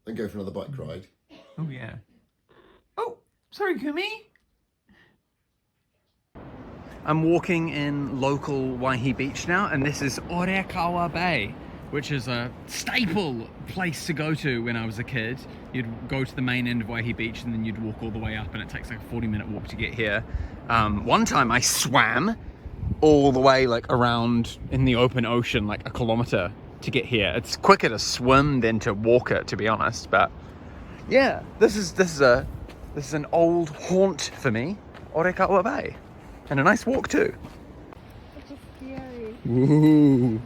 and go for another bike ride. Oh yeah. Oh, sorry, Kumi. I'm walking in local Waihi Beach now, and this is Orokawa Bay, which is a staple place to go to when I was a kid. You'd go to the main end of Waihi Beach and then you'd walk all the way up, and it takes like a 40-minute walk to get here. One time I swam all the way like around in the open ocean, like a kilometer to get here. It's quicker to swim than to walk it, to be honest. But yeah, this is an old haunt for me, Orokawa Bay. And a nice walk too. It's just scary. Ooh.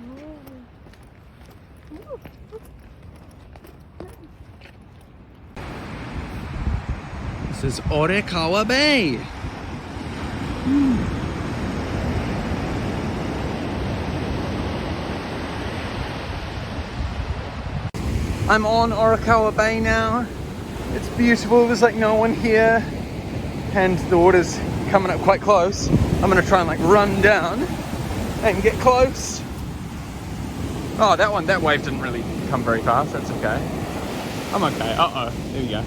This is Orokawa Bay. I'm on Orokawa Bay now. It's beautiful, there's like no one here. And the water's coming up quite close. I'm gonna try and like run down and get close. Oh, that wave didn't really come very fast. That's okay. I'm okay. Uh-oh, there we go.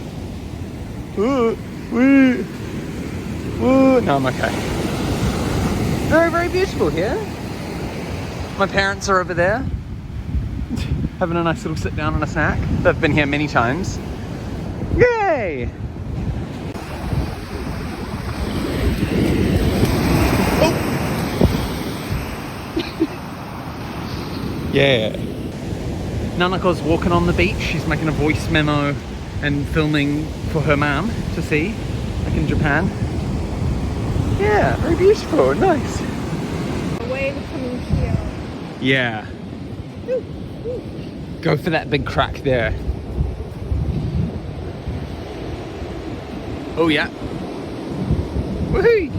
Ooh, woo, woo. No, I'm okay. Very, very beautiful here. My parents are over there, having a nice little sit down and a snack. They've been here many times. Yay! Yeah. Nanako's walking on the beach. She's making a voice memo and filming for her mom to see, like in Japan. Yeah, very beautiful, nice. The wave is coming here. Yeah. Go for that big crack there. Oh yeah. Woohoo!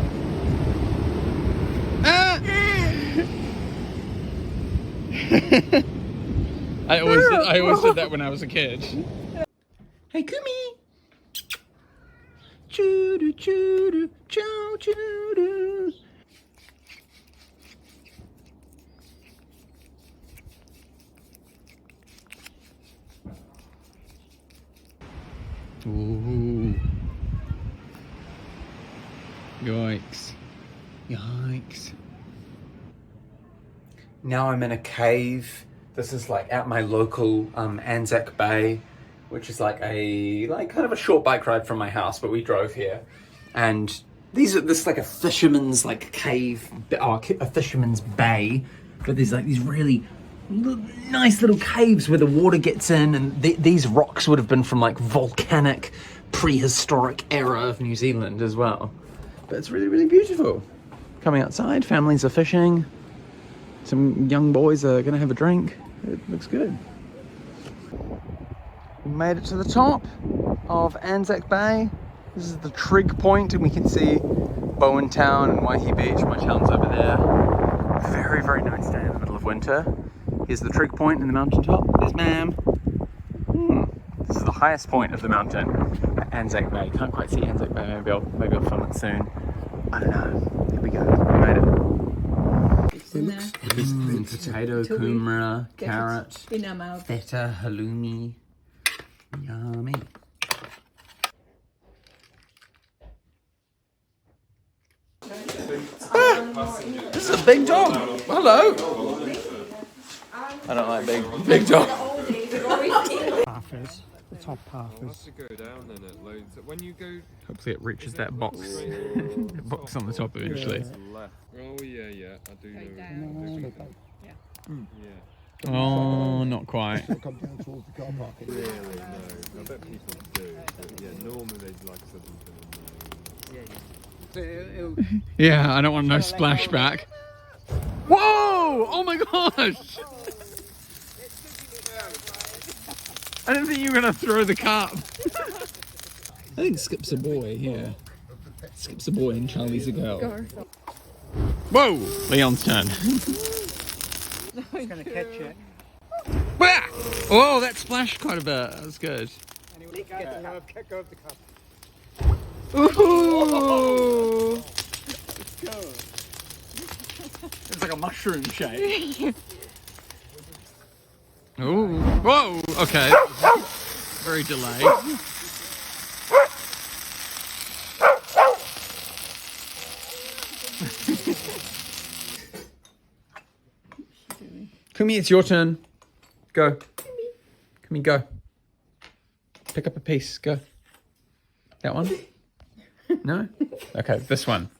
Ah! I always did that when I was a kid. Hey, Kumi! Choo-doo, choo-doo, chow, choo-doo. Ooh. Yikes. Yikes. Now I'm in a cave. This is like at my local Anzac Bay, which is like kind of a short bike ride from my house, but we drove here. And this is like a fisherman's like cave, a fisherman's bay, but there's like these really nice little caves where the water gets in, and these rocks would have been from like volcanic prehistoric era of New Zealand as well. But it's really, really beautiful. Coming outside, families are fishing. Some young boys are gonna have a drink. It looks good. We made it to the top of Anzac Bay. This is the trig point, and we can see Bowen Town and Waihi Beach. My town's over there. Very, very nice day in the middle of winter. Here's the trig point in the mountaintop. There's Ma'am. This is the highest point of the mountain at Anzac Bay. Can't quite see Anzac Bay. Maybe I'll film it soon. I don't know. Here we go. We made it. Potato, kumara, carrot, feta, halloumi. Yummy. This is a big dog. Hello. I don't like big dog. Pathers, the top pathers. To go down then it loads. When you go, Hopefully it reaches that box. That box on the top eventually. left. Oh yeah, I do know. Yeah. Oh, not quite. Come down towards the car park. Really? No. I bet people do. But yeah, normally they'd like something. Yeah, I don't want no splashback. Whoa! Oh my gosh! I didn't think you were gonna throw the cup. I think Skip's a boy, yeah. Skip's a boy and Charlie's a girl. Whoa! Leon's turn. It's gonna catch it. Wah! Oh, that splashed quite a bit. That was good. Anyway, kick over the cup. Ooh! It's like a mushroom shape. Ooh. Whoa! Okay. Very delayed. Kumi, it's your turn. Go. Kumi, go. Pick up a piece. Go. That one? No? Okay, this one.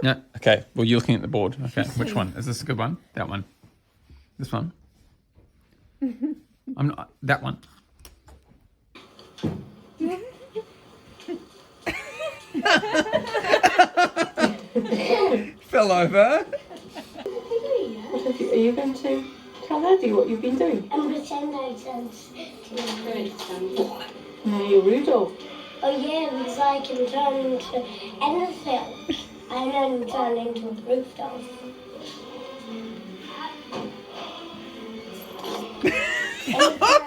No? Okay, well, you're looking at the board. Okay, which one? Is this a good one? That one? This one? I'm not. That one? Fell over. Are you going to tell Daddy what you've been doing? I'm pretend I turn to No, you're Rudolph. Oh yeah, because I can turn into anything. I then turn into a Rudolph.